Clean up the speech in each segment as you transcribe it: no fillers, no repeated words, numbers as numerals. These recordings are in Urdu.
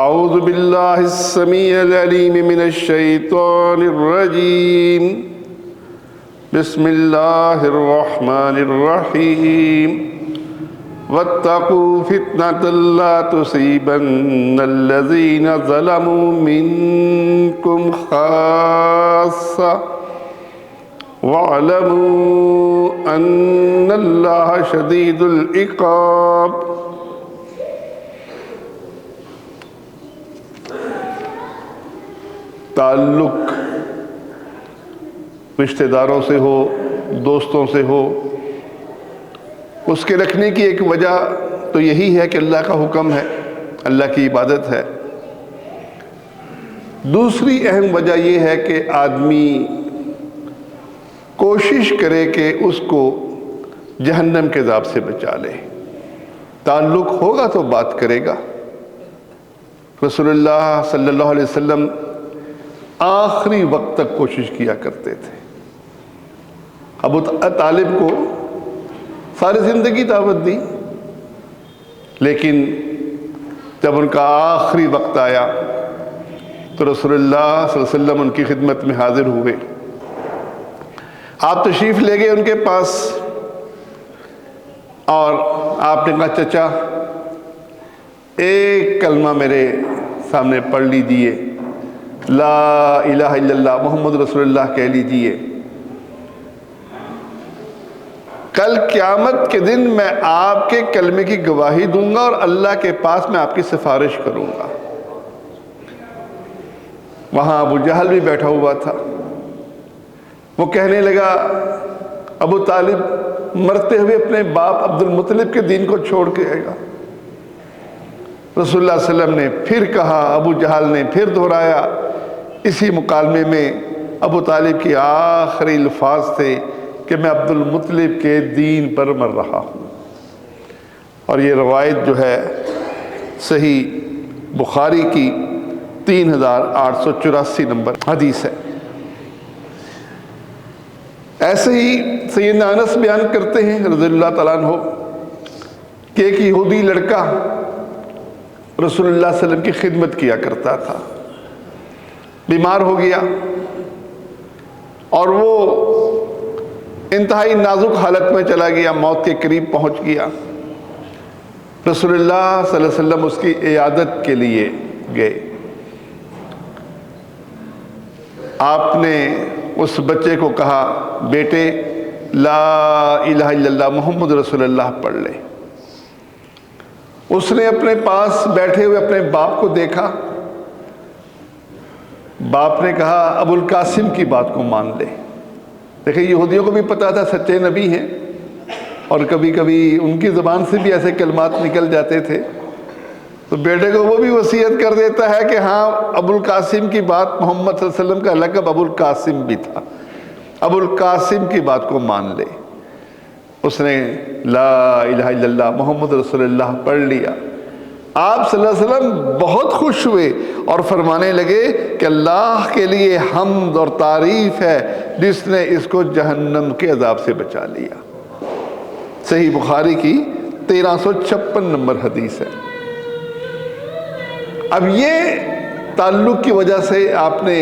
اعوذ باللہ السمیع العلیم من الشیطان الرجیم بسم اللہ الرحمن الرحیم واتقوا فتنة لا تصيبن الذين ظلموا منكم خاصة واعلموا أن الله شديد العقاب۔ تعلق رشتہ داروں سے ہو، دوستوں سے ہو، اس کے رکھنے کی ایک وجہ تو یہی ہے کہ اللہ کا حکم ہے، اللہ کی عبادت ہے۔ دوسری اہم وجہ یہ ہے کہ آدمی کوشش کرے کہ اس کو جہنم کے عذاب سے بچا لے۔ تعلق ہوگا تو بات کرے گا۔ رسول اللہ صلی اللہ علیہ وسلم آخری وقت تک کوشش کیا کرتے تھے۔ ابو طالب کو ساری زندگی دعوت دی، لیکن جب ان کا آخری وقت آیا تو رسول اللہ صلی اللہ علیہ وسلم ان کی خدمت میں حاضر ہوئے۔ آپ تشریف لے گئے ان کے پاس اور آپ نے کہا چچا ایک کلمہ میرے سامنے پڑھ لیجئے، لا الہ الا اللہ محمد رسول اللہ کہہ لیجئے، کل قیامت کے دن میں آپ کے کلمے کی گواہی دوں گا اور اللہ کے پاس میں آپ کی سفارش کروں گا۔ وہاں ابو جہل بھی بیٹھا ہوا تھا۔ وہ کہنے لگا ابو طالب مرتے ہوئے اپنے باپ عبد المطلب کے دین کو چھوڑ کے آئے گا۔ رسول اللہ صلی اللہ علیہ وسلم نے پھر کہا، ابو جہل نے پھر دہرایا۔ اسی مکالمے میں ابو طالب کی آخری الفاظ تھے کہ میں عبد المطلب کے دین پر مر رہا ہوں۔ اور یہ روایت جو ہے صحیح بخاری کی 3884 نمبر حدیث ہے۔ ایسے ہی سیدنا انس بیان کرتے ہیں رضی اللہ تعالیٰ عنہ کہ ایک یہودی لڑکا رسول اللہ صلی اللہ علیہ وسلم کی خدمت کیا کرتا تھا، بیمار ہو گیا اور وہ انتہائی نازک حالت میں چلا گیا، موت کے قریب پہنچ گیا۔ رسول اللہ صلی اللہ علیہ وسلم اس کی عیادت کے لیے گئے۔ آپ نے اس بچے کو کہا بیٹے لا الہ الا اللہ محمد رسول اللہ پڑھ لے۔ اس نے اپنے پاس بیٹھے ہوئے اپنے باپ کو دیکھا۔ باپ نے کہا ابو القاسم کی بات کو مان لے۔ دیکھیں یہودیوں کو بھی پتا تھا سچے نبی ہیں، اور کبھی کبھی ان کی زبان سے بھی ایسے کلمات نکل جاتے تھے، تو بیٹے کو وہ بھی وصیت کر دیتا ہے کہ ہاں ابو القاسم کی بات، محمد صلی اللہ علیہ وسلم کا لقب ابو القاسم بھی تھا، ابو القاسم کی بات کو مان لے۔ اس نے لا الہ الا اللہ محمد رسول اللہ پڑھ لیا۔ آپ صلی اللہ علیہ وسلم بہت خوش ہوئے اور فرمانے لگے کہ اللہ کے لیے حمد اور تعریف ہے جس نے اس کو جہنم کے عذاب سے بچا لیا۔ صحیح بخاری کی 1356 نمبر حدیث ہے۔ اب یہ تعلق کی وجہ سے آپ نے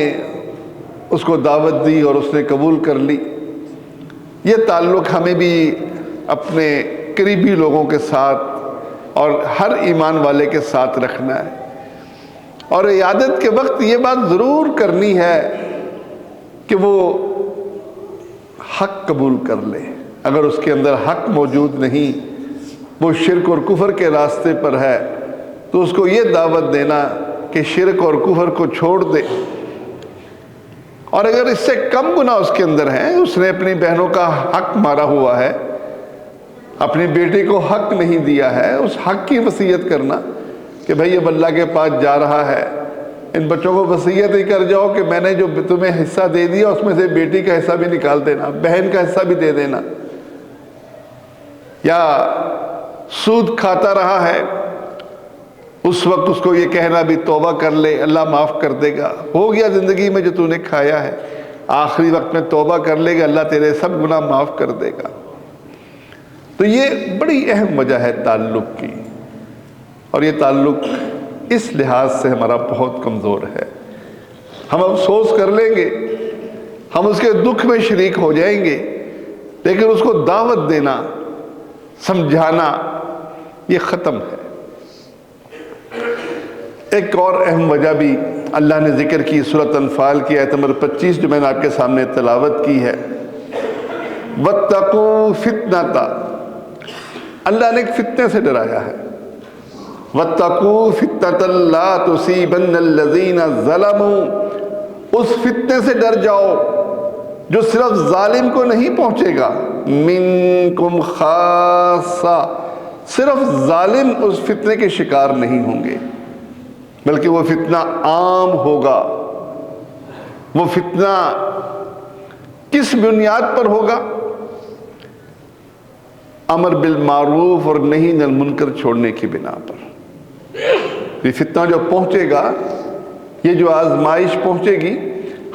اس کو دعوت دی اور اس نے قبول کر لی۔ یہ تعلق ہمیں بھی اپنے قریبی لوگوں کے ساتھ اور ہر ایمان والے کے ساتھ رکھنا ہے، اور عیادت کے وقت یہ بات ضرور کرنی ہے کہ وہ حق قبول کر لے۔ اگر اس کے اندر حق موجود نہیں، وہ شرک اور کفر کے راستے پر ہے، تو اس کو یہ دعوت دینا کہ شرک اور کفر کو چھوڑ دے۔ اور اگر اس سے کم گناہ اس کے اندر ہیں، اس نے اپنی بہنوں کا حق مارا ہوا ہے، اپنی بیٹی کو حق نہیں دیا ہے، اس حق کی وصیت کرنا کہ بھائی اب اللہ کے پاس جا رہا ہے، ان بچوں کو وصیت ہی کر جاؤ کہ میں نے جو تمہیں حصہ دے دیا اس میں سے بیٹی کا حصہ بھی نکال دینا، بہن کا حصہ بھی دے دینا۔ یا سود کھاتا رہا ہے، اس وقت اس کو یہ کہنا بھی توبہ کر لے، اللہ معاف کر دے گا، ہو گیا زندگی میں جو تو نے کھایا ہے، آخری وقت میں توبہ کر لے گا، اللہ تیرے سب گناہ معاف کر دے گا۔ تو یہ بڑی اہم وجہ ہے تعلق کی، اور یہ تعلق اس لحاظ سے ہمارا بہت کمزور ہے۔ ہم افسوس کر لیں گے، ہم اس کے دکھ میں شریک ہو جائیں گے، لیکن اس کو دعوت دینا، سمجھانا، یہ ختم ہے۔ ایک اور اہم وجہ بھی اللہ نے ذکر کی سورۃ انفال کی آیت نمبر 25 جو میں نے آپ کے سامنے تلاوت کی ہے، وَاتَّقُوا فِتْنَةً، اللہ نے ایک فتنے سے ڈرایا ہے، وَاتَّقُوا فِتْنَةً لَا تُصِيبَنَّ الَّذِينَ ظَلَمُوا، اس فتنے سے ڈر جاؤ جو صرف ظالم کو نہیں پہنچے گا، مِنْكُمْ خَاصَّةً، صرف ظالم اس فتنے کے شکار نہیں ہوں گے، بلکہ وہ فتنہ عام ہوگا۔ وہ فتنہ کس بنیاد پر ہوگا؟ امر بالمعروف اور نہی عن المنکر چھوڑنے کی بنا پر۔ یہ فتنہ جو پہنچے گا، یہ جو آزمائش پہنچے گی،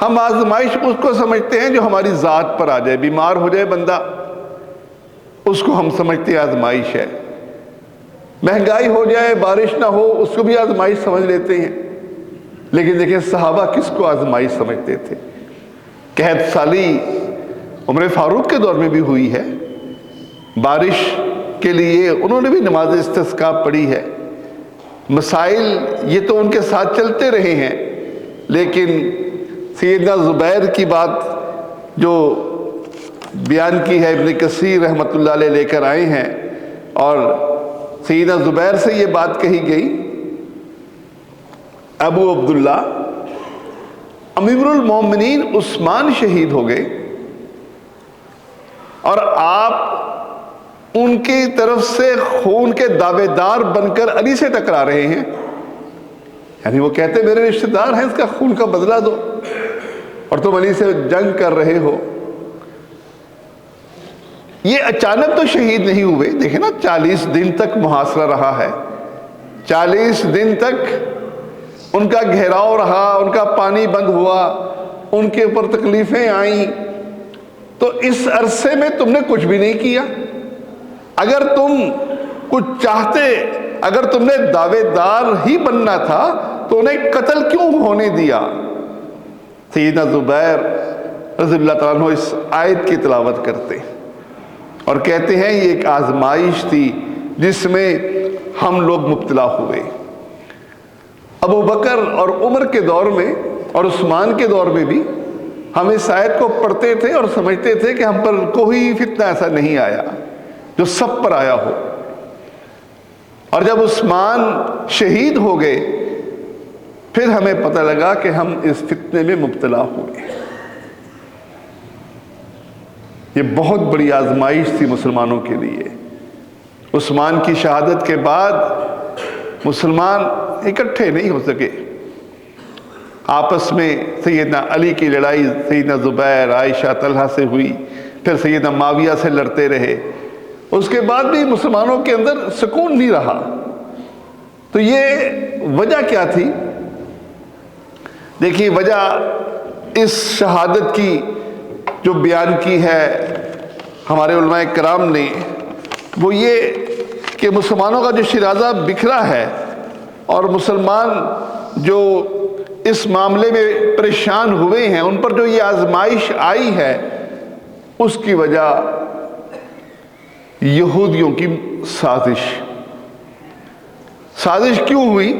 ہم آزمائش اس کو سمجھتے ہیں جو ہماری ذات پر آ جائے، بیمار ہو جائے بندہ، اس کو ہم سمجھتے ہیں آزمائش ہے، مہنگائی ہو جائے، بارش نہ ہو، اس کو بھی آزمائش سمجھ لیتے ہیں۔ لیکن دیکھیں صحابہ کس کو آزمائش سمجھتے تھے؟ قحط سالی عمر فاروق کے دور میں بھی ہوئی ہے، بارش کے لیے انہوں نے بھی نماز استسقاء پڑھی ہے، مسائل یہ تو ان کے ساتھ چلتے رہے ہیں۔ لیکن سیدنا زبیر کی بات جو بیان کی ہے ابن کثیر رحمۃ اللہ علیہ لے کر آئے ہیں، اور سیدنا زبیر سے یہ بات کہی گئی، ابو عبداللہ امیر المومنین عثمان شہید ہو گئے اور آپ ان کی طرف سے خون کے دعوے دار بن کر علی سے ٹکرا رہے ہیں، یعنی وہ کہتے میرے رشتہ دار ہیں، اس کا خون کا بدلہ دو، اور تم علی سے جنگ کر رہے ہو۔ یہ اچانک تو شہید نہیں ہوئے، دیکھیں نا 40 دن تک محاصرہ رہا ہے، 40 دن تک ان کا گھیراؤ رہا، ان کا پانی بند ہوا، ان کے اوپر تکلیفیں آئیں، تو اس عرصے میں تم نے کچھ بھی نہیں کیا۔ اگر تم کچھ چاہتے، اگر تم نے دعوے دار ہی بننا تھا تو انہیں قتل کیوں ہونے دیا؟ سیدنا زبیر رضی اللہ تعالیٰ عنہ اس آیت کی تلاوت کرتے اور کہتے ہیں یہ ایک آزمائش تھی جس میں ہم لوگ مبتلا ہوئے۔ ابو بکر اور عمر کے دور میں اور عثمان کے دور میں بھی ہم اس آیت کو پڑھتے تھے اور سمجھتے تھے کہ ہم پر کوئی فتنہ ایسا نہیں آیا جو سب پر آیا ہو، اور جب عثمان شہید ہو گئے پھر ہمیں پتہ لگا کہ ہم اس فتنے میں مبتلا ہوئے۔ یہ بہت بڑی آزمائش تھی مسلمانوں کے لیے۔ عثمان کی شہادت کے بعد مسلمان اکٹھے نہیں ہو سکے، آپس میں سیدنا علی کی لڑائی سیدنا زبیر، عائشہ، طلحہ سے ہوئی، پھر سیدنا معاویہ سے لڑتے رہے، اس کے بعد بھی مسلمانوں کے اندر سکون نہیں رہا۔ تو یہ وجہ کیا تھی؟ دیکھیے وجہ اس شہادت کی جو بیان کی ہے ہمارے علماء کرام نے، وہ یہ کہ مسلمانوں کا جو شیرازہ بکھرا ہے اور مسلمان جو اس معاملے میں پریشان ہوئے ہیں، ان پر جو یہ آزمائش آئی ہے، اس کی وجہ یہودیوں کی سازش کیوں ہوئی؟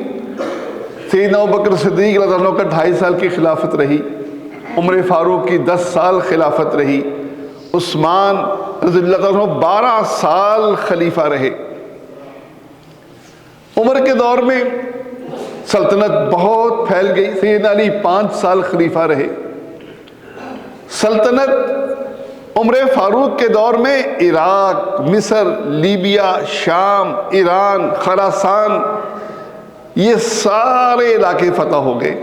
سیدنا ابوبکر صدیق رضی اللہ عنہ کا 2.5 سال کی خلافت رہی، عمر فاروق کی 10 سال خلافت رہی، عثمان رضی اللہ عنہ 12 سال خلیفہ رہے۔ عمر کے دور میں سلطنت بہت پھیل گئی، سیدنا علی 5 سال خلیفہ رہے۔ سلطنت عمر فاروق کے دور میں عراق، مصر، لیبیا، شام، ایران، خراسان، یہ سارے علاقے فتح ہو گئے۔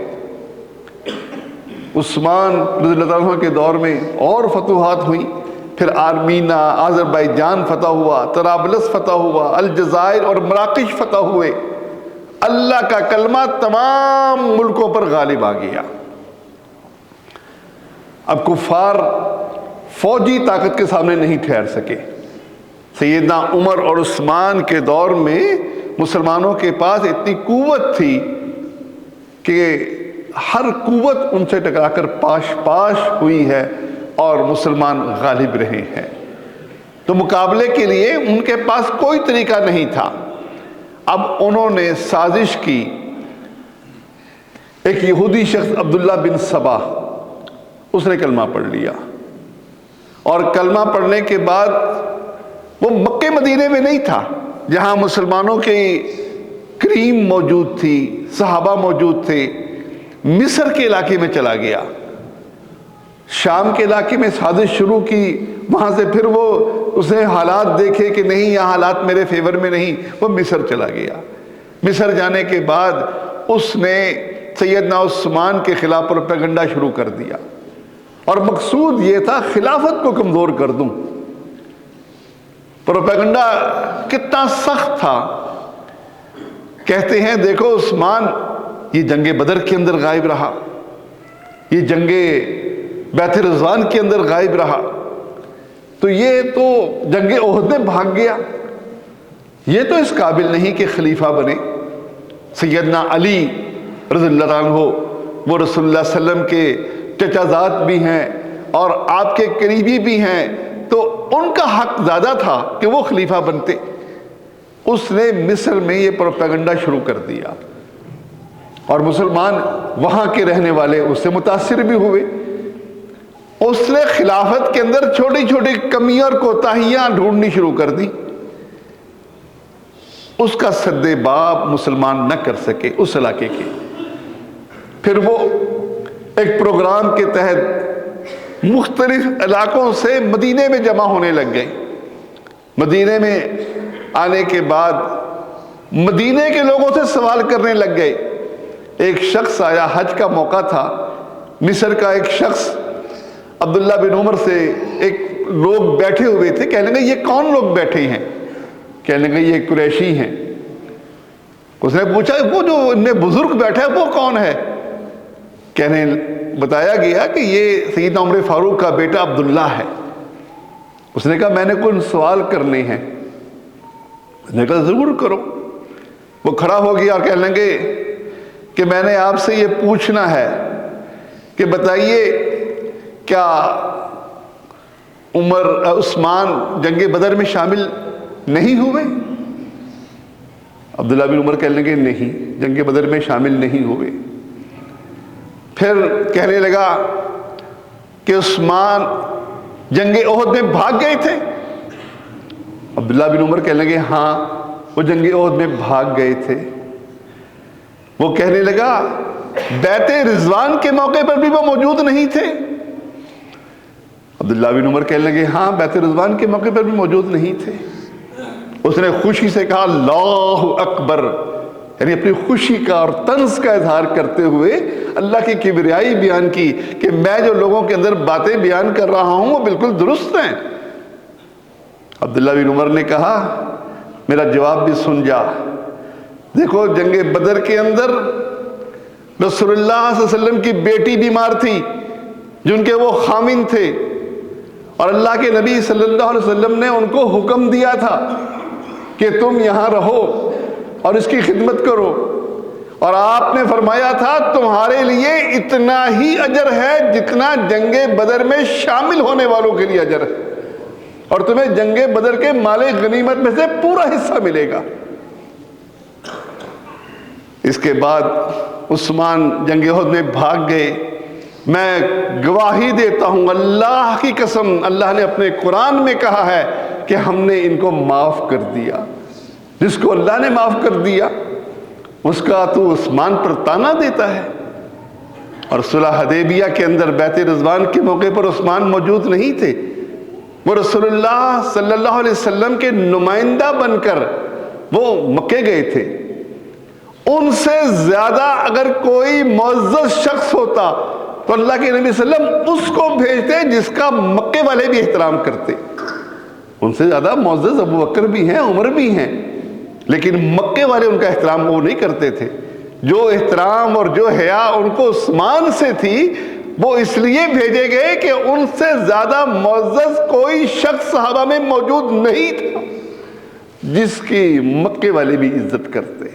عثمان رضی اللہ عنہ کے دور میں اور فتوحات ہوئیں، پھر آرمینا، آذربائیجان فتح ہوا، طرابلس فتح ہوا، الجزائر اور مراکش فتح ہوئے۔ اللہ کا کلمہ تمام ملکوں پر غالب آ گیا۔ اب کفار فوجی طاقت کے سامنے نہیں ٹھہر سکے۔ سیدنا عمر اور عثمان کے دور میں مسلمانوں کے پاس اتنی قوت تھی کہ ہر قوت ان سے ٹکرا کر پاش پاش ہوئی ہے اور مسلمان غالب رہے ہیں۔ تو مقابلے کے لیے ان کے پاس کوئی طریقہ نہیں تھا۔ اب انہوں نے سازش کی، ایک یہودی شخص عبداللہ بن سبا، اس نے کلمہ پڑھ لیا، اور کلمہ پڑھنے کے بعد وہ مکے مدینے میں نہیں تھا جہاں مسلمانوں کی کریم موجود تھی، صحابہ موجود تھے، مصر کے علاقے میں چلا گیا، شام کے علاقے میں سازش شروع کی، وہاں سے پھر اس نے حالات دیکھے کہ نہیں یہ حالات میرے فیور میں نہیں، وہ مصر چلا گیا۔ مصر جانے کے بعد اس نے سیدنا عثمان کے خلاف پروپیگنڈا شروع کر دیا، اور مقصود یہ تھا خلافت کو کمزور کر دوں۔ پروپیگنڈا کتنا سخت تھا، کہتے ہیں دیکھو عثمان یہ جنگ بدر کے اندر غائب رہا، یہ جنگ بیعت رضوان کے اندر غائب رہا، تو یہ تو جنگ احد میں بھاگ گیا، یہ تو اس قابل نہیں کہ خلیفہ بنے۔ سیدنا علی رضی اللہ عنہ وہ رسول اللہ صلی اللہ علیہ وسلم کے چچا زاد بھی ہیں اور آپ کے قریبی بھی ہیں، تو ان کا حق زیادہ تھا کہ وہ خلیفہ بنتے۔ اس نے مصر میں یہ پروپیگنڈا شروع کر دیا، اور مسلمان وہاں کے رہنے والے اس سے متاثر بھی ہوئے۔ اس نے خلافت کے اندر چھوٹی چھوٹی کمیاں اور کوتاہیاں ڈھونڈنی شروع کر دی، اس کا سد باب مسلمان نہ کر سکے اس علاقے کے۔ پھر وہ ایک پروگرام کے تحت مختلف علاقوں سے مدینے میں جمع ہونے لگ گئے۔ مدینے میں آنے کے بعد مدینے کے لوگوں سے سوال کرنے لگ گئے۔ ایک شخص آیا، حج کا موقع تھا، مصر کا ایک شخص عبداللہ بن عمر سے، ایک لوگ بیٹھے ہوئے تھے، کہنے لگے یہ کون لوگ بیٹھے ہیں؟ کہنے لگے یہ قریشی ہیں۔ اس نے پوچھا وہ جو ان میں بزرگ بیٹھا ہے وہ کون ہے؟ کہنے بتایا گیا کہ یہ سیدنا عمر فاروق کا بیٹا عبداللہ ہے۔ اس نے کہا میں نے کوئی سوال کرنے ہیں۔ اس نے کہا ضرور کرو۔ وہ کھڑا ہو گیا اور کہنے لگے کہ میں نے آپ سے یہ پوچھنا ہے کہ بتائیے کیا عثمان جنگ بدر میں شامل نہیں ہوئے؟ عبداللہ بن عمر کہنے لگے نہیں، جنگ بدر میں شامل نہیں ہوئے۔ پھر کہنے لگا کہ عثمان جنگ احد میں بھاگ گئے تھے؟ عبداللہ بن عمر کہنے لگے ہاں وہ جنگ احد میں بھاگ گئے تھے۔ وہ کہنے لگا بیعت رضوان کے موقع پر بھی وہ موجود نہیں تھے؟ عبداللہ بن عمر کہنے لگے ہاں بیعت رضوان کے موقع پر بھی موجود نہیں تھے۔ اس نے خوشی سے کہا اللہ اکبر، یعنی اپنی خوشی کا اور طنز کا اظہار کرتے ہوئے اللہ کی کبریائی بیان کی کہ میں جو لوگوں کے اندر باتیں بیان کر رہا ہوں وہ بالکل درست ہیں۔ عبداللہ بن عمر نے کہا میرا جواب بھی سن جا، دیکھو جنگ بدر کے اندر رسول اللہ صلی اللہ علیہ وسلم کی بیٹی بیمار تھی جن کے وہ خامن تھے، اور اللہ کے نبی صلی اللہ علیہ وسلم نے ان کو حکم دیا تھا کہ تم یہاں رہو اور اس کی خدمت کرو، اور آپ نے فرمایا تھا تمہارے لیے اتنا ہی اجر ہے جتنا جنگ بدر میں شامل ہونے والوں کے لیے اجر ہے، اور تمہیں جنگ بدر کے مال غنیمت میں سے پورا حصہ ملے گا۔ اس کے بعد عثمان جنگ احد میں بھاگ گئے۔ میں گواہی دیتا ہوں اللہ کی قسم، اللہ نے اپنے قرآن میں کہا ہے کہ ہم نے ان کو معاف کر دیا۔ جس کو اللہ نے معاف کر دیا اس کا تو عثمان پر تانا دیتا ہے۔ اور صلح حدیبیہ کے اندر بیعت رضوان کے موقع پر عثمان موجود نہیں تھے، وہ رسول اللہ صلی اللہ علیہ وسلم کے نمائندہ بن کر وہ مکے گئے تھے۔ ان سے زیادہ اگر کوئی معزز شخص ہوتا تو اللہ کے نبی صلی اللہ علیہ وسلم اس کو بھیجتے جس کا مکے والے بھی احترام کرتے۔ ان سے زیادہ معزز ابو بکر بھی ہیں، عمر بھی ہیں، لیکن مکے والے ان کا احترام وہ نہیں کرتے تھے۔ جو احترام اور جو حیا ان کو عثمان سے تھی وہ اس لیے بھیجے گئے کہ ان سے زیادہ معزز کوئی شخص صحابہ میں موجود نہیں تھا۔ جس کی مکے والے بھی عزت کرتے.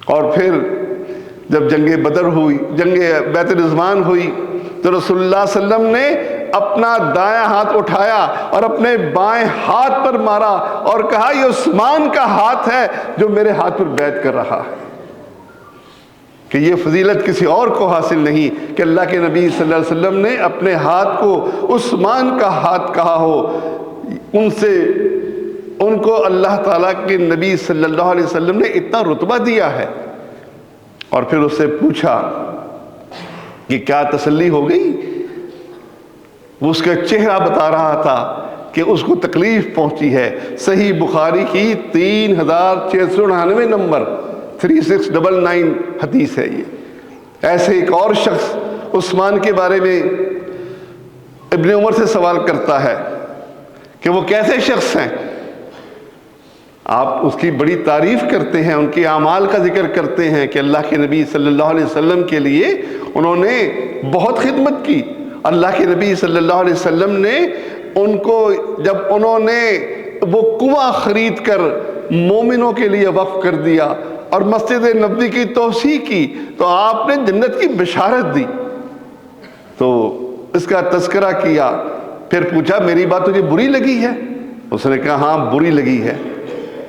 اور پھر جب جنگ بدر ہوئی، جنگ بیت الرضوان ہوئی، تو رسول اللہ صلی اللہ علیہ وسلم نے اپنا دایاں ہاتھ اٹھایا اور اپنے بائیں ہاتھ پر مارا اور کہا یہ عثمان کا ہاتھ ہے جو میرے ہاتھ پر بیعت کر رہا ہے. کہ یہ فضیلت کسی اور کو حاصل نہیں کہ اللہ کے نبی صلی اللہ علیہ وسلم نے اپنے ہاتھ کو عثمان کا ہاتھ کہا ہو. ان کو اللہ تعالیٰ کے نبی صلی اللہ علیہ وسلم نے اتنا رتبہ دیا ہے. اور پھر اس سے پوچھا کہ کیا تسلی ہو گئی؟ وہ اس کا چہرہ بتا رہا تھا کہ اس کو تکلیف پہنچی ہے. صحیح بخاری کی 3699 نمبر 3699 حدیث ہے یہ. ایسے ایک اور شخص عثمان کے بارے میں ابن عمر سے سوال کرتا ہے کہ وہ کیسے شخص ہیں. آپ اس کی بڑی تعریف کرتے ہیں، ان کے اعمال کا ذکر کرتے ہیں کہ اللہ کے نبی صلی اللہ علیہ وسلم کے لیے انہوں نے بہت خدمت کی. اللہ کے نبی صلی اللہ علیہ وسلم نے ان کو جب انہوں نے وہ کنواں خرید کر مومنوں کے لیے وقف کر دیا اور مسجد نبوی کی توسیع کی تو آپ نے جنت کی بشارت دی. تو اس کا تذکرہ کیا. پھر پوچھا میری بات تجھے بری لگی ہے؟ اس نے کہا ہاں بری لگی ہے.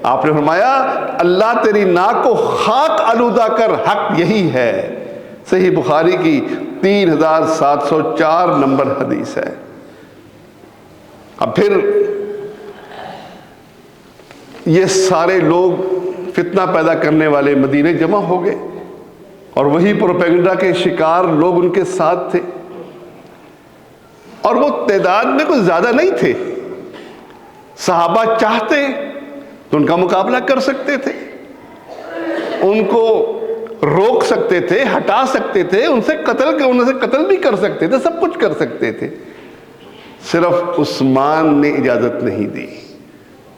آپ نے فرمایا اللہ تیری ناک کو خاک آلودہ کر، حق یہی ہے. صحیح بخاری کی 3704 نمبر حدیث ہے. اب پھر یہ سارے لوگ فتنہ پیدا کرنے والے مدینے جمع ہو گئے اور وہی پروپیگنڈا کے شکار لوگ ان کے ساتھ تھے. اور وہ تعداد میں کوئی زیادہ نہیں تھے. صحابہ چاہتے تو ان کا مقابلہ کر سکتے تھے، ان کو روک سکتے تھے، ہٹا سکتے تھے، ان سے قتل بھی کر سکتے تھے، سب کچھ کر سکتے تھے. صرف عثمان نے اجازت نہیں دی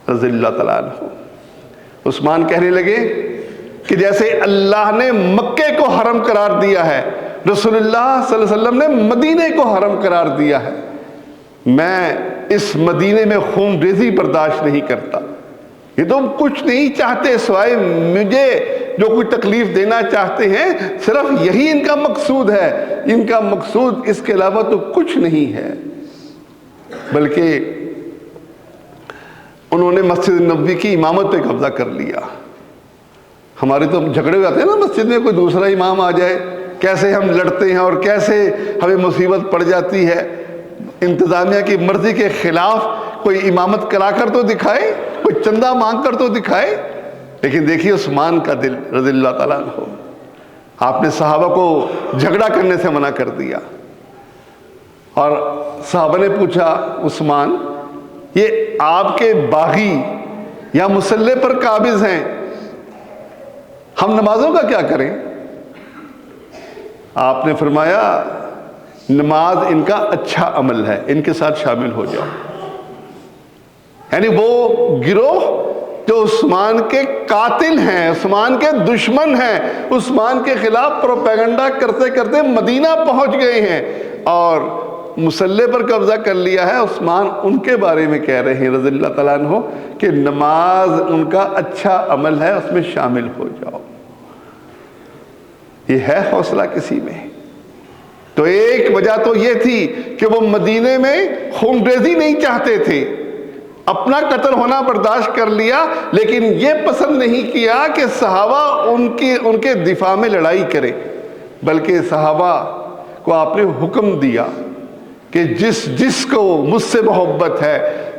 رضی اللہ تعالیٰ عنہ. عثمان کہنے لگے کہ جیسے اللہ نے مکے کو حرم قرار دیا ہے، رسول اللہ صلی اللہ علیہ وسلم نے مدینے کو حرم قرار دیا ہے، میں اس مدینے میں خون ریزی برداشت نہیں کرتا. یہ تو کچھ نہیں چاہتے سوائے مجھے جو کوئی تکلیف دینا چاہتے ہیں، صرف یہی ان کا مقصود ہے. ان کا مقصود اس کے علاوہ تو کچھ نہیں ہے. بلکہ انہوں نے مسجد نبوی کی امامت پہ قبضہ کر لیا. ہمارے تو جھگڑے ہو جاتے ہیں نا مسجد میں، کوئی دوسرا امام آ جائے کیسے ہم لڑتے ہیں اور کیسے ہمیں مصیبت پڑ جاتی ہے. انتظامیہ کی مرضی کے خلاف کوئی امامت کرا کر تو دکھائے، کوئی چندہ مانگ کر تو دکھائے. لیکن دیکھیے عثمان کا دل رضی اللہ تعالیٰ عنہ، آپ نے صحابہ کو جھگڑا کرنے سے منع کر دیا. اور صحابہ نے پوچھا عثمان یہ آپ کے باغی یا مسلح پر قابض ہیں، ہم نمازوں کا کیا کریں؟ آپ نے فرمایا نماز ان کا اچھا عمل ہے، ان کے ساتھ شامل ہو جاؤ. یعنی وہ گروہ جو عثمان کے قاتل ہیں، عثمان کے دشمن ہیں، عثمان کے خلاف پروپیگنڈا کرتے کرتے مدینہ پہنچ گئے ہیں اور مسلح پر قبضہ کر لیا ہے. عثمان ان کے بارے میں کہہ رہے ہیں رضی اللہ تعالیٰ عنہ کہ نماز ان کا اچھا عمل ہے، اس میں شامل ہو جاؤ. یہ ہے حوصلہ کسی میں؟ تو ایک وجہ تو یہ تھی کہ وہ مدینے میں خون ریزی نہیں چاہتے تھے، اپنا قتل ہونا برداشت کر لیا، لیکن یہ پسند نہیں کیا کہ صحابہ ان کے دفاع میں لڑائی کرے. بلکہ صحابہ کو آپ نے حکم دیا کہ جس کو مجھ سے محبت ہے،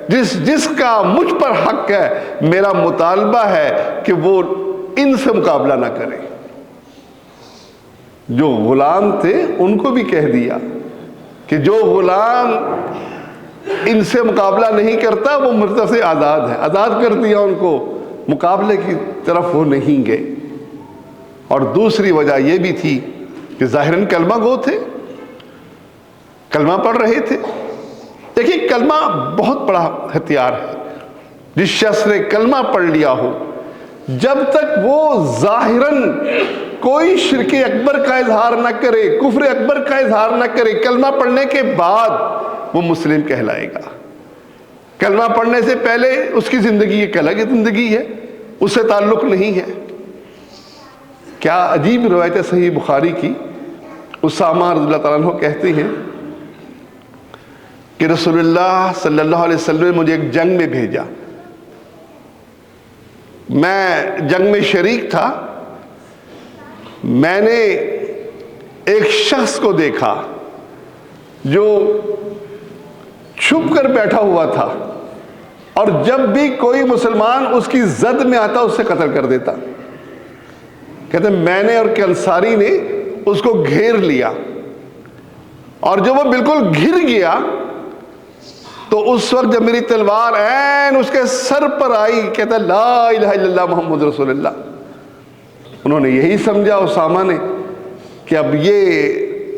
جس کا مجھ پر حق ہے، میرا مطالبہ ہے کہ وہ ان سے مقابلہ نہ کرے. جو غلام تھے ان کو بھی کہہ دیا کہ جو غلام ان سے مقابلہ نہیں کرتا وہ مرتد سے آزاد ہے. آزاد کر دیا ان کو، مقابلے کی طرف وہ نہیں گئے. اور دوسری وجہ یہ بھی تھی کہ ظاہراً کلمہ گو تھے، کلمہ پڑھ رہے تھے. دیکھیے کلمہ بہت بڑا ہتھیار ہے. جس شخص نے کلمہ پڑھ لیا ہو، جب تک وہ ظاہراً کوئی شرک اکبر کا اظہار نہ کرے، کفر اکبر کا اظہار نہ کرے، کلمہ پڑھنے کے بعد وہ مسلم کہلائے گا. کلمہ پڑھنے سے پہلے اس کی زندگی ایک الگ زندگی ہے، اس سے تعلق نہیں ہے۔ کیا عجیب روایت ہے صحیح بخاری کی، اسامہ رضی اللہ تعالیٰ عنہ کہتے ہیں کہ رسول اللہ صلی اللہ علیہ وسلم نے مجھے ایک جنگ میں بھیجا، میں جنگ میں شریک تھا، میں نے ایک شخص کو دیکھا جو چھپ کر بیٹھا ہوا تھا، اور جب بھی کوئی مسلمان اس کی زد میں آتا اسے قتل کر دیتا۔ کہتے ہیں میں نے اور کہ انصاری نے اس کو گھیر لیا، اور جب وہ بالکل گر گیا تو اس وقت جب میری تلوار عین اس کے سر پر آئی، کہتا ہے لا الہ الا اللہ محمد رسول اللہ۔ انہوں نے یہی سمجھا اسامہ نے کہ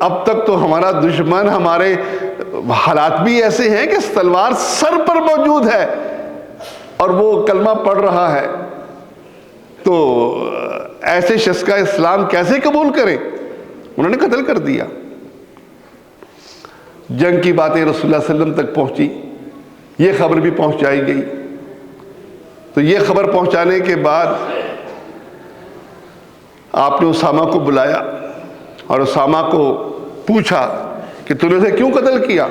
اب تک تو ہمارا دشمن، ہمارے حالات بھی ایسے ہیں کہ تلوار سر پر موجود ہے اور وہ کلمہ پڑھ رہا ہے، تو ایسے شخص کا اسلام کیسے قبول کریں؟ انہوں نے قتل کر دیا۔ جنگ کی باتیں رسول اللہ صلی اللہ علیہ وسلم تک پہنچی، یہ خبر بھی پہنچائی گئی۔ تو یہ خبر پہنچانے کے بعد آپ نے اسامہ کو بلایا اور اسامہ کو پوچھا کہ تم نے اسے کیوں قتل کیا؟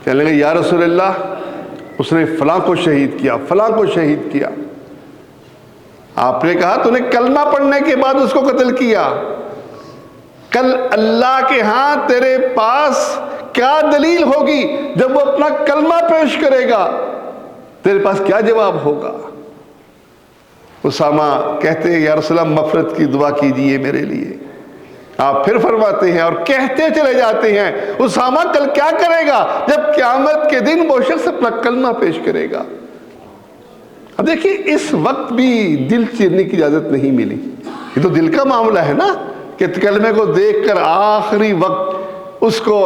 کہنے لگے یا رسول اللہ اس نے فلاں کو شہید کیا، فلاں کو شہید کیا۔ آپ نے کہا تو نے کلمہ پڑھنے کے بعد اس کو قتل کیا، کل اللہ کے ہاں تیرے پاس کیا دلیل ہوگی جب وہ اپنا کلمہ پیش کرے گا، تیرے پاس کیا جواب ہوگا؟ اسامہ کہتے ہیں یا رسول اللہ مغفرت کی دعا کیجئے میرے لیے۔ آپ پھر فرماتے ہیں اور کہتے چلے جاتے ہیں اسامہ کل کیا کرے گا جب قیامت کے دن وہ شخص اپنا کلمہ پیش کرے گا۔ اب دیکھیے اس وقت بھی دل چیرنے کی اجازت نہیں ملی، یہ تو دل کا معاملہ ہے نا، کہ کلمے کو دیکھ کر آخری وقت اس کو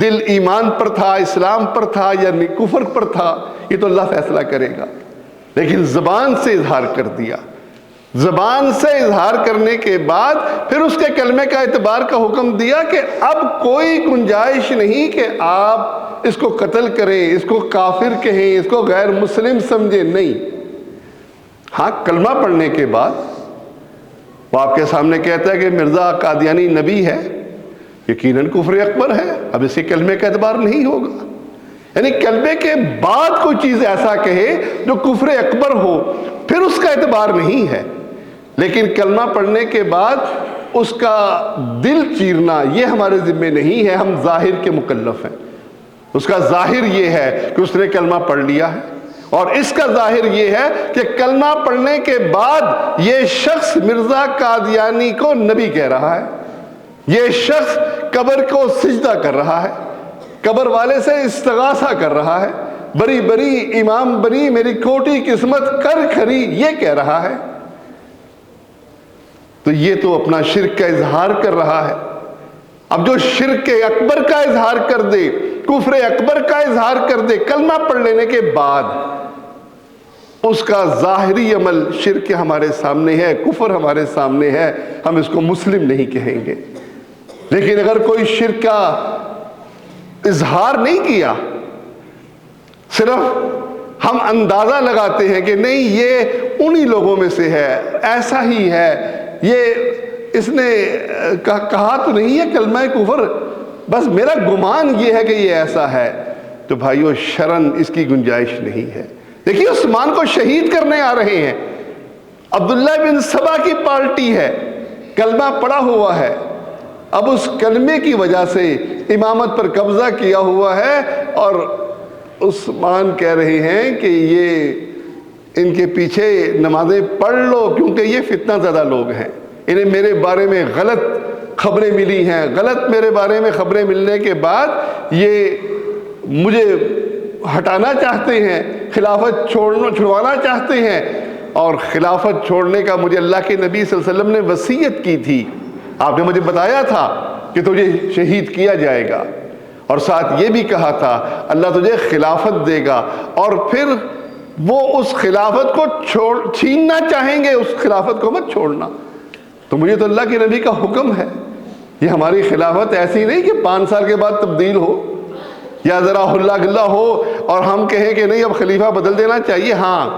دل ایمان پر تھا، اسلام پر تھا یا کفر پر تھا، یہ تو اللہ فیصلہ کرے گا، لیکن زبان سے اظہار کر دیا۔ زبان سے اظہار کرنے کے بعد پھر اس کے کلمے کا اعتبار کا حکم دیا کہ اب کوئی گنجائش نہیں کہ آپ اس کو قتل کریں، اس کو کافر کہیں، اس کو غیر مسلم سمجھیں، نہیں۔ ہاں کلمہ پڑھنے کے بعد وہ آپ کے سامنے کہتا ہے کہ مرزا قادیانی نبی ہے، یقیناً کفر اکبر ہے، اب اس کے کلمے کا اعتبار نہیں ہوگا۔ یعنی کلمے کے بعد کوئی چیز ایسا کہے جو کفر اکبر ہو پھر اس کا اعتبار نہیں ہے، لیکن کلمہ پڑھنے کے بعد اس کا دل چیرنا یہ ہمارے ذمہ نہیں ہے، ہم ظاہر کے مکلف ہیں۔ اس کا ظاہر یہ ہے کہ اس نے کلمہ پڑھ لیا ہے، اور اس کا ظاہر یہ ہے کہ کلمہ پڑھنے کے بعد یہ شخص مرزا قادیانی کو نبی کہہ رہا ہے، یہ شخص قبر کو سجدہ کر رہا ہے، قبر والے سے استغاثہ کر رہا ہے، بری بری امام بنی میری کھوٹی قسمت کر کھری، یہ کہہ رہا ہے۔ تو یہ تو اپنا شرک کا اظہار کر رہا ہے۔ اب جو شرک اکبر کا اظہار کر دے، کفر اکبر کا اظہار کر دے کلمہ پڑھ لینے کے بعد، اس کا ظاہری عمل شرک ہمارے سامنے ہے، کفر ہمارے سامنے ہے، ہم اس کو مسلم نہیں کہیں گے۔ لیکن اگر کوئی شرک کا اظہار نہیں کیا، صرف ہم اندازہ لگاتے ہیں کہ نہیں یہ انہی لوگوں میں سے ہے، ایسا ہی ہے، یہ اس نے کہا تو نہیں ہے کلمہ کفر، بس میرا گمان یہ ہے کہ یہ ایسا ہے، تو بھائیو شرعاً اس کی گنجائش نہیں ہے۔ دیکھیے عثمان کو شہید کرنے آ رہے ہیں، عبداللہ بن سبا کی پارٹی ہے، کلمہ پڑا ہوا ہے، اب اس کلمے کی وجہ سے امامت پر قبضہ کیا ہوا ہے، اور عثمان کہہ رہے ہیں کہ یہ ان کے پیچھے نمازیں پڑھ لو کیونکہ یہ فتنہ زدہ لوگ ہیں، انہیں میرے بارے میں غلط خبریں ملی ہیں، غلط میرے بارے میں خبریں ملنے کے بعد یہ مجھے ہٹانا چاہتے ہیں، خلافت چھڑوانا چاہتے ہیں، اور خلافت چھوڑنے کا مجھے اللہ کے نبی صلی اللہ علیہ وسلم نے وصیت کی تھی، آپ نے مجھے بتایا تھا کہ تجھے شہید کیا جائے گا، اور ساتھ یہ بھی کہا تھا اللہ تجھے خلافت دے گا، اور پھر وہ اس خلافت کو چھیننا چاہیں گے، اس خلافت کو مت چھوڑنا۔ تو مجھے تو اللہ کے نبی کا حکم ہے، یہ ہماری خلافت ایسی نہیں کہ 5 سال کے بعد تبدیل ہو یا ذرا ہلا گلا ہو اور ہم کہیں کہ نہیں اب خلیفہ بدل دینا چاہیے، ہاں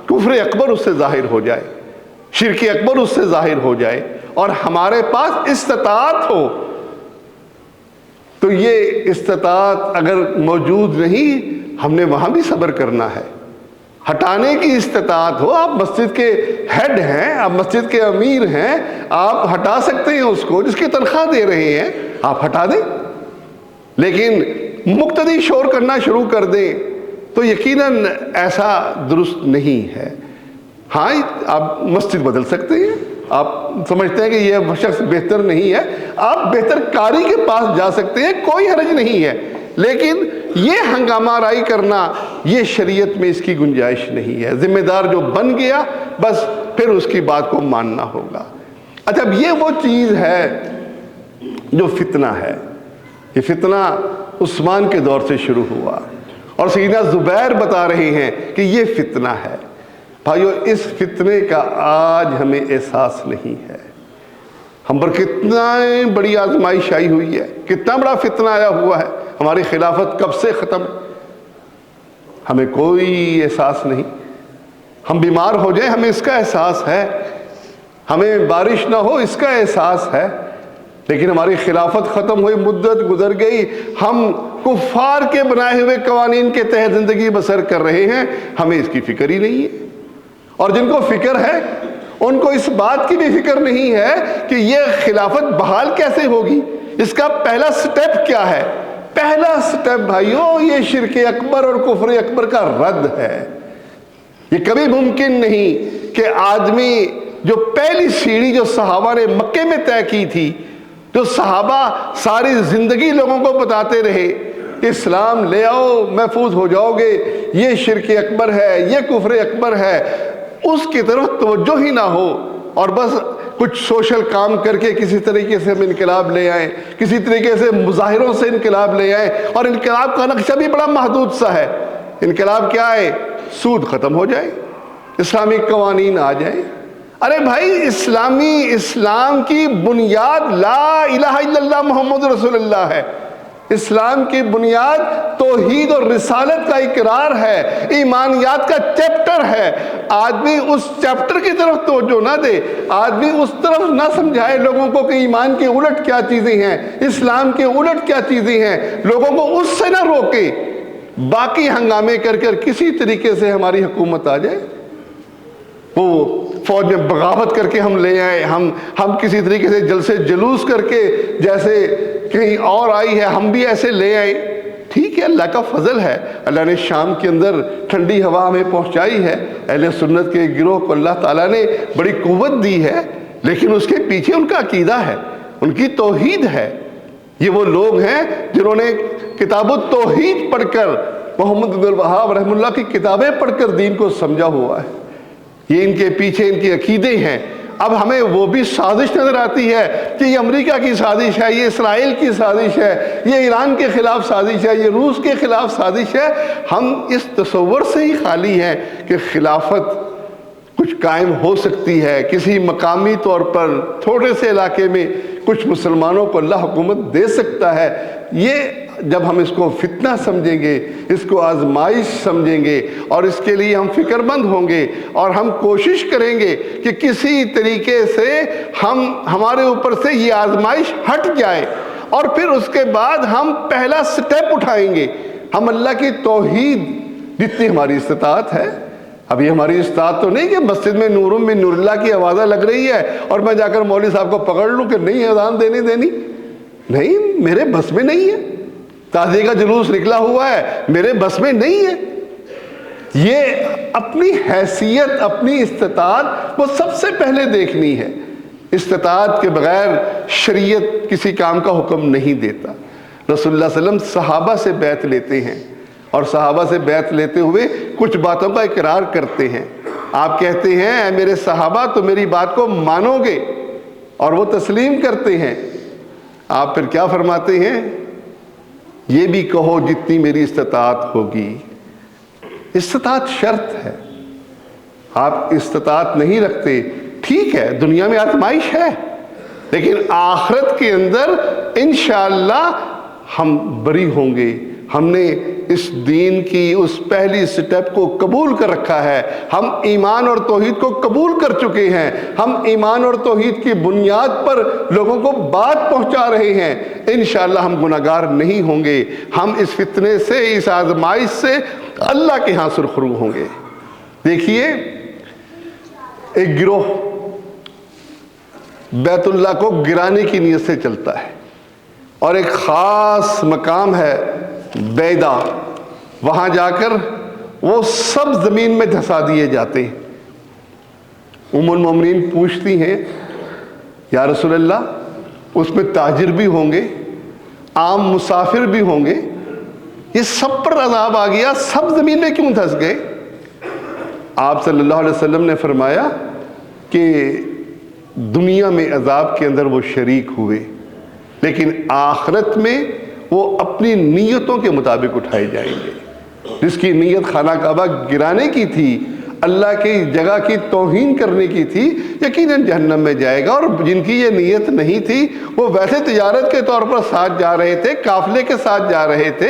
کفر اکبر اس سے ظاہر ہو جائے، شرک اکبر اس سے ظاہر ہو جائے، اور ہمارے پاس استطاعت ہو، تو یہ استطاعت اگر موجود نہیں، ہم نے وہاں بھی صبر کرنا ہے۔ ہٹانے کی استطاعت ہو، آپ مسجد کے ہیڈ ہیں، آپ مسجد کے امیر ہیں، آپ ہٹا سکتے ہیں اس کو، جس کی تنخواہ دے رہے ہیں آپ ہٹا دیں، لیکن مقتدی شور کرنا شروع کر دیں تو یقیناً ایسا درست نہیں ہے۔ ہاں آپ مسجد بدل سکتے ہیں، آپ سمجھتے ہیں کہ یہ شخص بہتر نہیں ہے، آپ بہتر کاری کے پاس جا سکتے ہیں، کوئی حرج نہیں ہے، لیکن یہ ہنگامہ آرائی کرنا، یہ شریعت میں اس کی گنجائش نہیں ہے۔ ذمہ دار جو بن گیا بس پھر اس کی بات کو ماننا ہوگا۔ اچھا، اب یہ وہ چیز ہے جو فتنہ ہے۔ یہ فتنہ عثمان کے دور سے شروع ہوا، اور سیدنا زبیر بتا رہے ہیں کہ یہ فتنہ ہے۔ بھائیو، اس فتنے کا آج ہمیں احساس نہیں ہے۔ ہم پر کتنا بڑی آزمائش آئی ہوئی ہے، کتنا بڑا فتنہ آیا ہوا ہے، ہماری خلافت کب سے ختم، ہمیں کوئی احساس نہیں۔ ہم بیمار ہو جائیں ہمیں اس کا احساس ہے، ہمیں بارش نہ ہو اس کا احساس ہے، لیکن ہماری خلافت ختم ہوئی، مدت گزر گئی، ہم کفار کے بنائے ہوئے قوانین کے تحت زندگی بسر کر رہے ہیں، ہمیں اس کی فکر ہی نہیں ہے۔ اور جن کو فکر ہے ان کو اس بات کی بھی فکر نہیں ہے کہ یہ خلافت بحال کیسے ہوگی، اس کا پہلا سٹیپ کیا ہے۔ پہلا سٹیپ بھائیو یہ شرک اکبر اور کفر اکبر کا رد ہے۔ یہ کبھی ممکن نہیں کہ آدمی جو پہلی سیڑھی جو صحابہ نے مکے میں طے کی تھی، جو صحابہ ساری زندگی لوگوں کو بتاتے رہے اسلام لے آؤ محفوظ ہو جاؤ گے، یہ شرک اکبر ہے، یہ کفر اکبر ہے، اس کی طرف توجہ ہی نہ ہو، اور بس کچھ سوشل کام کر کے کسی طریقے سے ہم انقلاب لے آئیں، کسی طریقے سے مظاہروں سے انقلاب لے آئیں، اور انقلاب کا نقشہ بھی بڑا محدود سا ہے۔ انقلاب کیا ہے؟ سود ختم ہو جائے، اسلامی قوانین آ جائیں۔ ارے بھائی، اسلام کی بنیاد لا الہ الا اللہ محمد رسول اللہ ہے۔ اسلام کی بنیاد توحید اور رسالت کا اقرار ہے، ایمانیات کا چیپٹر ہے۔ آدمی اس چیپٹر کی طرف توجہ نہ دے، آدمی اس طرف نہ سمجھائے لوگوں کو کہ ایمان کے الٹ کیا چیزیں ہیں، اسلام کے الٹ کیا چیزیں ہیں، لوگوں کو اس سے نہ روکے، باقی ہنگامے کر کسی طریقے سے ہماری حکومت آ جائے، وہ فوج میں بغاوت کر کے ہم لے آئے، ہم کسی طریقے سے جلسے جلوس کر کے جیسے کہیں اور آئی ہے ہم بھی ایسے لے آئیں۔ ٹھیک ہے، اللہ کا فضل ہے، اللہ نے شام کے اندر ٹھنڈی ہوا ہمیں پہنچائی ہے، اہل سنت کے گروہ کو اللہ تعالیٰ نے بڑی قوت دی ہے، لیکن اس کے پیچھے ان کا عقیدہ ہے، ان کی توحید ہے۔ یہ وہ لوگ ہیں جنہوں نے کتاب التوحید پڑھ کر، محمد بن الوہاب رحمہ اللہ کی کتابیں پڑھ کر دین کو سمجھا ہوا ہے۔ یہ ان کے پیچھے ان کے عقیدے ہیں۔ اب ہمیں وہ بھی سازش نظر آتی ہے کہ یہ امریکہ کی سازش ہے، یہ اسرائیل کی سازش ہے، یہ ایران کے خلاف سازش ہے، یہ روس کے خلاف سازش ہے۔ ہم اس تصور سے ہی خالی ہیں کہ خلافت کچھ قائم ہو سکتی ہے، کسی مقامی طور پر تھوڑے سے علاقے میں کچھ مسلمانوں کو اللہ حکومت دے سکتا ہے۔ یہ جب ہم اس کو فتنہ سمجھیں گے، اس کو آزمائش سمجھیں گے، اور اس کے لیے ہم فکر مند ہوں گے، اور ہم کوشش کریں گے کہ کسی طریقے سے ہمارے اوپر سے یہ آزمائش ہٹ جائے، اور پھر اس کے بعد ہم پہلا سٹیپ اٹھائیں گے۔ ہم اللہ کی توحید جتنی ہماری استطاعت ہے، اب یہ ہماری استطاعت تو نہیں کہ مسجد میں نور من نور اللہ کی آوازیں لگ رہی ہے اور میں جا کر مولوی صاحب کو پکڑ لوں کہ نہیں اذان دینی، نہیں، میرے بس میں نہیں ہے۔ تعزیے کا جلوس نکلا ہوا ہے، میرے بس میں نہیں ہے۔ یہ اپنی حیثیت، اپنی استطاعت وہ سب سے پہلے دیکھنی ہے۔ استطاعت کے بغیر شریعت کسی کام کا حکم نہیں دیتا۔ رسول اللہ صلی اللہ علیہ وسلم صحابہ سے بیعت لیتے ہیں، اور صحابہ سے بیعت لیتے ہوئے کچھ باتوں کا اقرار کرتے ہیں۔ آپ کہتے ہیں اے میرے صحابہ تو میری بات کو مانو گے، اور وہ تسلیم کرتے ہیں۔ آپ پھر کیا فرماتے ہیں؟ یہ بھی کہو جتنی میری استطاعت ہوگی۔ استطاعت شرط ہے، آپ استطاعت نہیں رکھتے، ٹھیک ہے، دنیا میں آزمائش ہے، لیکن آخرت کے اندر انشاءاللہ ہم بری ہوں گے۔ ہم نے اس دین کی اس پہلی سٹیپ کو قبول کر رکھا ہے، ہم ایمان اور توحید کو قبول کر چکے ہیں، ہم ایمان اور توحید کی بنیاد پر لوگوں کو بات پہنچا رہے ہیں، انشاءاللہ ہم گناہگار نہیں ہوں گے، ہم اس فتنے سے، اس آزمائش سے اللہ کے ہاں سرخرو ہوں گے۔ دیکھیے ایک گروہ بیت اللہ کو گرانے کی نیت سے چلتا ہے، اور ایک خاص مقام ہے بیدا، وہاں جا کر وہ سب زمین میں دھسا دیے جاتے ہیں۔ ام المومنین پوچھتی ہیں یا رسول اللہ اس میں تاجر بھی ہوں گے، عام مسافر بھی ہوں گے، یہ سب پر عذاب آ گیا، سب زمین میں کیوں دھس گئے؟ آپ صلی اللہ علیہ وسلم نے فرمایا کہ دنیا میں عذاب کے اندر وہ شریک ہوئے، لیکن آخرت میں وہ اپنی نیتوں کے مطابق اٹھائے جائیں گے۔ جس کی نیت خانہ کعبہ گرانے کی تھی، اللہ کی جگہ کی توہین کرنے کی تھی، یقیناً جہنم میں جائے گا، اور جن کی یہ نیت نہیں تھی وہ ویسے تجارت کے طور پر ساتھ جا رہے تھے، قافلے کے ساتھ جا رہے تھے،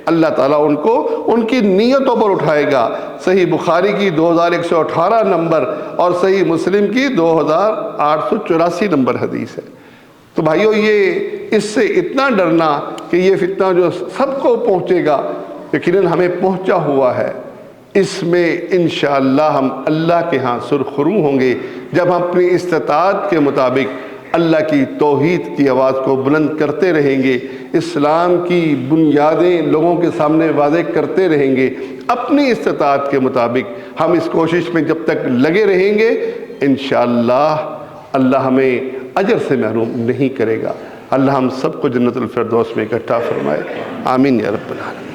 اللہ تعالیٰ ان کو ان کی نیتوں پر اٹھائے گا۔ صحیح بخاری کی 2118 نمبر اور صحیح مسلم کی 2884 نمبر حدیث ہے۔ تو بھائیو یہ اس سے اتنا ڈرنا کہ یہ فتنہ جو سب کو پہنچے گا، یقیناً ہمیں پہنچا ہوا ہے، اس میں انشاءاللہ ہم اللہ کے ہاں سرخرو ہوں گے جب ہم اپنی استطاعت کے مطابق اللہ کی توحید کی آواز کو بلند کرتے رہیں گے، اسلام کی بنیادیں لوگوں کے سامنے واضح کرتے رہیں گے، اپنی استطاعت کے مطابق ہم اس کوشش میں جب تک لگے رہیں گے، انشاءاللہ اللہ ہمیں اجر سے محروم نہیں کرے گا۔ اللہ ہم سب کو جنت الفردوس میں اکٹھا فرمائے، آمین یا رب العالمین۔